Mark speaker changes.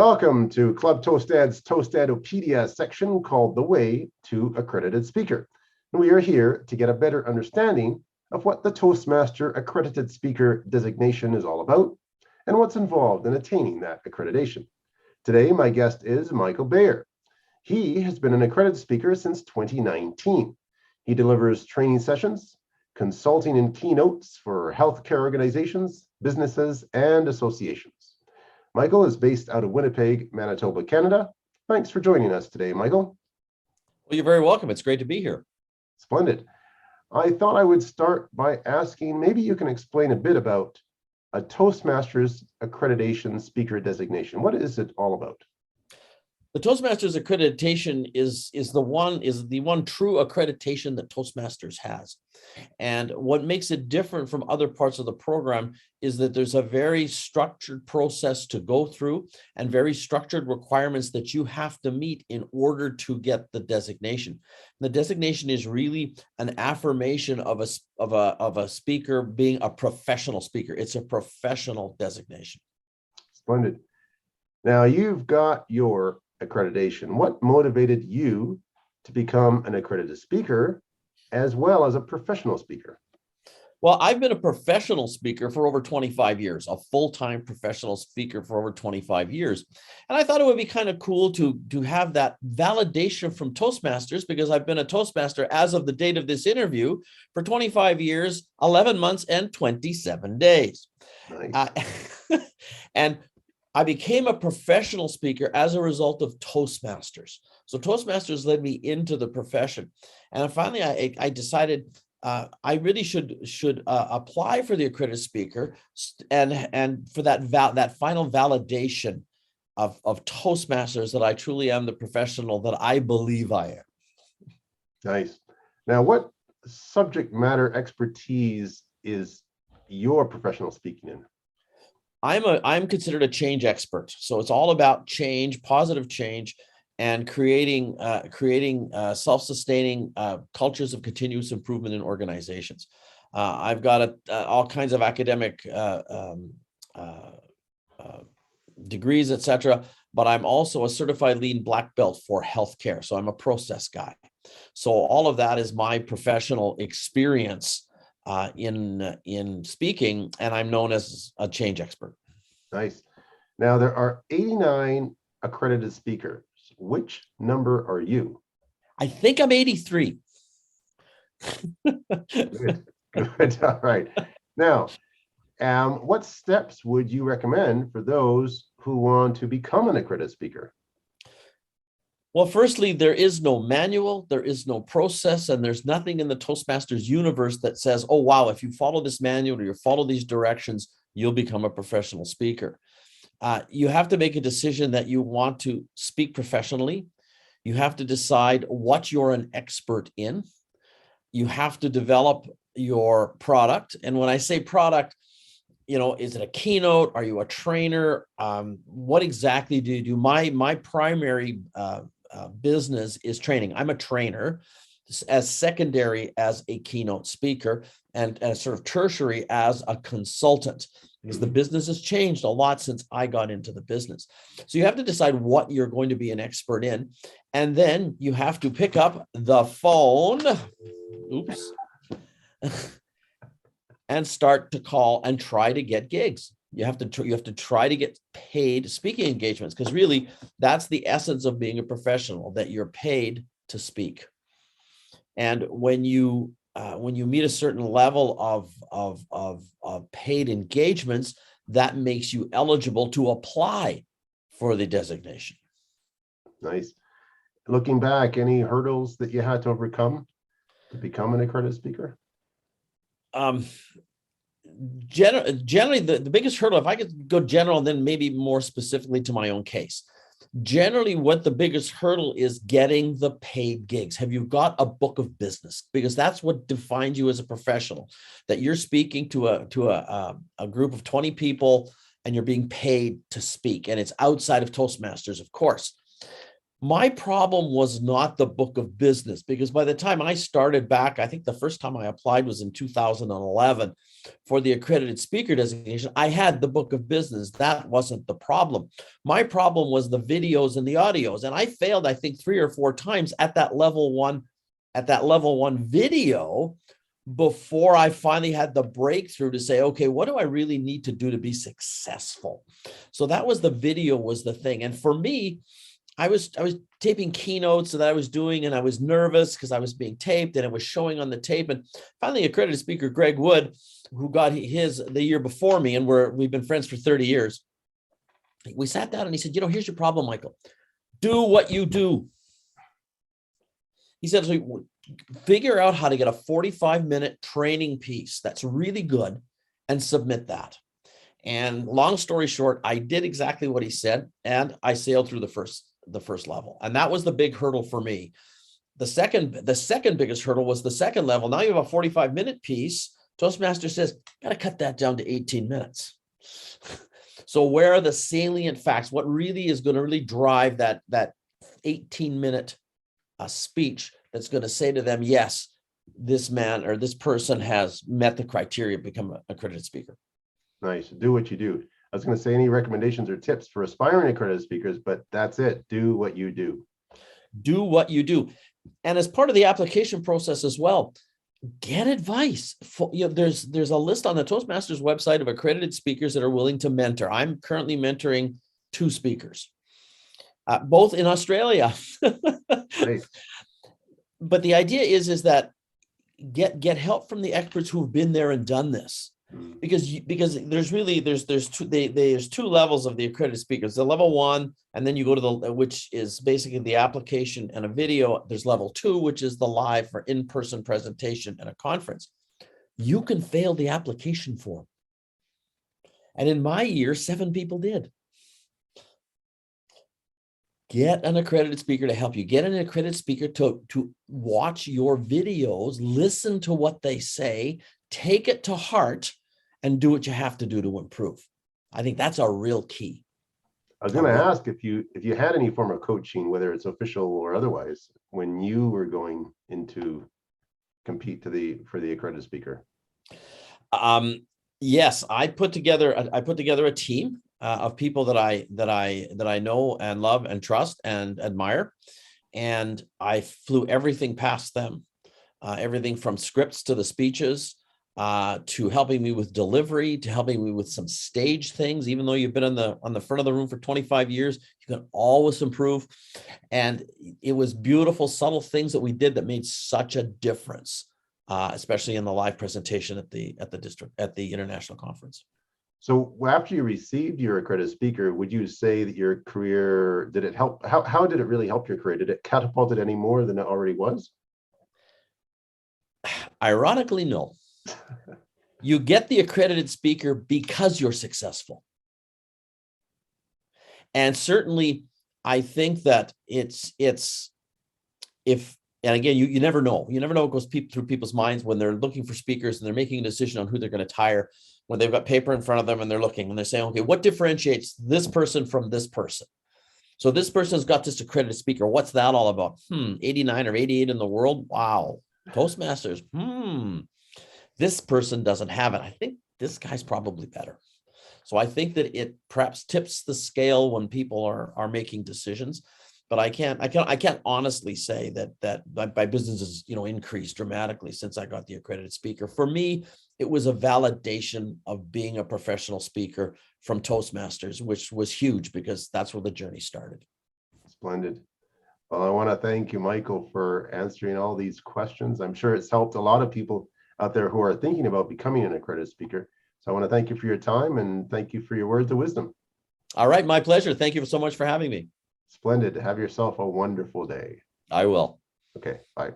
Speaker 1: Welcome to Club ToastEd's ToastEdopedia section called The Way to Accredited Speaker. And we are here to get a better understanding of what the Toastmaster Accredited Speaker designation is all about and what's involved in attaining that accreditation. Today, my guest is Michael Bayer. He has been an accredited speaker since 2019. He delivers training sessions, consulting and keynotes for healthcare organizations, businesses, and associations. Michael is based out of Winnipeg, Manitoba, Canada. Thanks for joining us today, Michael.
Speaker 2: Well, you're very welcome. It's great to be here.
Speaker 1: Splendid. I thought I would start by asking, maybe you can explain a bit about a Toastmasters accreditation speaker designation. What is it all about?
Speaker 2: The Toastmasters accreditation is the one true accreditation that Toastmasters has. And what makes it different from other parts of the program is that there's a very structured process to go through and very structured requirements that you have to meet in order to get the designation. The designation is really an affirmation of a speaker being a professional speaker. It's a professional designation.
Speaker 1: Splendid. Now you've got your accreditation. What motivated you to become an accredited speaker as well as a professional speaker?
Speaker 2: Well, I've been a professional speaker for over 25 years, a full-time professional speaker for over 25 years. And I thought it would be kind of cool to have that validation from Toastmasters, because I've been a Toastmaster as of the date of this interview for 25 years, 11 months, and 27 days.
Speaker 1: Nice.
Speaker 2: And I became a professional speaker as a result of Toastmasters. So Toastmasters led me into the profession. And finally, I decided I really should apply for the accredited speaker and for that final validation of Toastmasters that I truly am the professional that I believe I am.
Speaker 1: Nice. Now, what subject matter expertise is your professional speaking in?
Speaker 2: I'm considered a change expert. So it's all about change, positive change, and creating self-sustaining cultures of continuous improvement in organizations. I've got all kinds of academic degrees, etc., but I'm also a certified lean black belt for healthcare. So I'm a process guy. So all of that is my professional experience in speaking, and I'm known as a change expert.
Speaker 1: Nice. Now there are 89 accredited speakers. Which number are you?
Speaker 2: I think I'm 83.
Speaker 1: Good. Good. All right. Now, what steps would you recommend for those who want to become an accredited speaker?
Speaker 2: Well, firstly, there is no manual, there is no process, and there's nothing in the Toastmasters universe that says, oh, wow, if you follow this manual or you follow these directions, you'll become a professional speaker. You have to make a decision that you want to speak professionally. You have to decide what you're an expert in. You have to develop your product. And when I say product, is it a keynote? Are you a trainer? What exactly do you do? My primary business is training. I'm a trainer, as secondary as a keynote speaker, and as sort of tertiary as a consultant, because the business has changed a lot since I got into the business. So you have to decide what you're going to be an expert in, and then you have to pick up the phone, and start to call and try to get gigs. You have to try to get paid speaking engagements, because really that's the essence of being a professional, that you're paid to speak. And when you meet a certain level of paid engagements, that makes you eligible to apply for the designation.
Speaker 1: Nice. Looking back, any hurdles that you had to overcome to become an accredited speaker?
Speaker 2: Generally, the biggest hurdle, if I could go general, then maybe more specifically to my own case. Generally, what the biggest hurdle is getting the paid gigs. Have you got a book of business? Because that's what defines you as a professional, that you're speaking to a group of 20 people and you're being paid to speak. And it's outside of Toastmasters, of course. My problem was not the book of business, because by the time I started back, I think the first time I applied was in 2011 for the accredited speaker designation. I had the book of business. That wasn't the problem. My problem was the videos and the audios. And I failed, I think, 3 or 4 times at that level one video before I finally had the breakthrough to say, okay, what do I really need to do to be successful? So that was the video was the thing. And for me, I was taping keynotes that I was doing, and I was nervous because I was being taped and it was showing on the tape. And finally, accredited speaker Greg Wood, who got his the year before me, and we've been friends for 30 years. We sat down and he said, here's your problem, Michael. Do what you do. He said, so figure out how to get a 45-minute training piece that's really good and submit that. And long story short, I did exactly what he said, and I sailed through the first level. And that was the big hurdle for me. The second biggest hurdle was the second level. Now you have a 45-minute piece. Toastmaster says, got to cut that down to 18 minutes. So where are the salient facts? What really is going to really drive that 18-minute speech that's going to say to them, yes, this man or this person has met the criteria to become an accredited speaker.
Speaker 1: Nice. Do what you do. I was going to say any recommendations or tips for aspiring accredited speakers, but that's it. Do what you do.
Speaker 2: Do what you do. And as part of the application process as well, get advice. There's a list on the Toastmasters website of accredited speakers that are willing to mentor. I'm currently mentoring 2 speakers, both in Australia.
Speaker 1: Nice.
Speaker 2: But the idea is that get help from the experts who've been there and done this. Because there's 2 levels of the accredited speakers, the level 1, and then you go to which is basically the application and a video. There's level 2, which is the live for in-person presentation and a conference. You can fail the application form. And in my year, 7 people did. Get an accredited speaker to help you. Get an accredited speaker to watch your videos, listen to what they say, take it to heart, and do what you have to do to improve. I think that's a real key.
Speaker 1: I was going to ask if you had any form of coaching, whether it's official or otherwise, when you were going into compete for the accredited speaker.
Speaker 2: Yes, I put together a team of people that I know and love and trust and admire, and I flew everything past them, everything from scripts to the speeches, to helping me with delivery, to helping me with some stage things. Even though you've been on the front of the room for 25 years, you can always improve. And it was beautiful, subtle things that we did that made such a difference, especially in the live presentation at the international conference.
Speaker 1: So after you received your accredited speaker, would you say that your career, did it help? How did it really help your career? Did it catapult it any more than it already was?
Speaker 2: Ironically, no. You get the accredited speaker because you're successful. And certainly, I think that and again, you never know. You never know what goes through people's minds when they're looking for speakers and they're making a decision on who they're going to hire, when they've got paper in front of them and they're looking and they're saying, okay, what differentiates this person from this person? So this person's got this accredited speaker. What's that all about? 89 or 88 in the world. Wow. Toastmasters. This person doesn't have it. I think this guy's probably better. So I think that it perhaps tips the scale when people are making decisions. But I can't honestly say that my business has increased dramatically since I got the accredited speaker. For me, it was a validation of being a professional speaker from Toastmasters, which was huge because that's where the journey started.
Speaker 1: Splendid. Well, I want to thank you, Michael, for answering all these questions. I'm sure it's helped a lot of people out there who are thinking about becoming an accredited speaker. So I want to thank you for your time and thank you for your words of wisdom.
Speaker 2: All right, my pleasure. Thank you so much for having me.
Speaker 1: Splendid. Have yourself a wonderful day.
Speaker 2: I will.
Speaker 1: Okay, bye.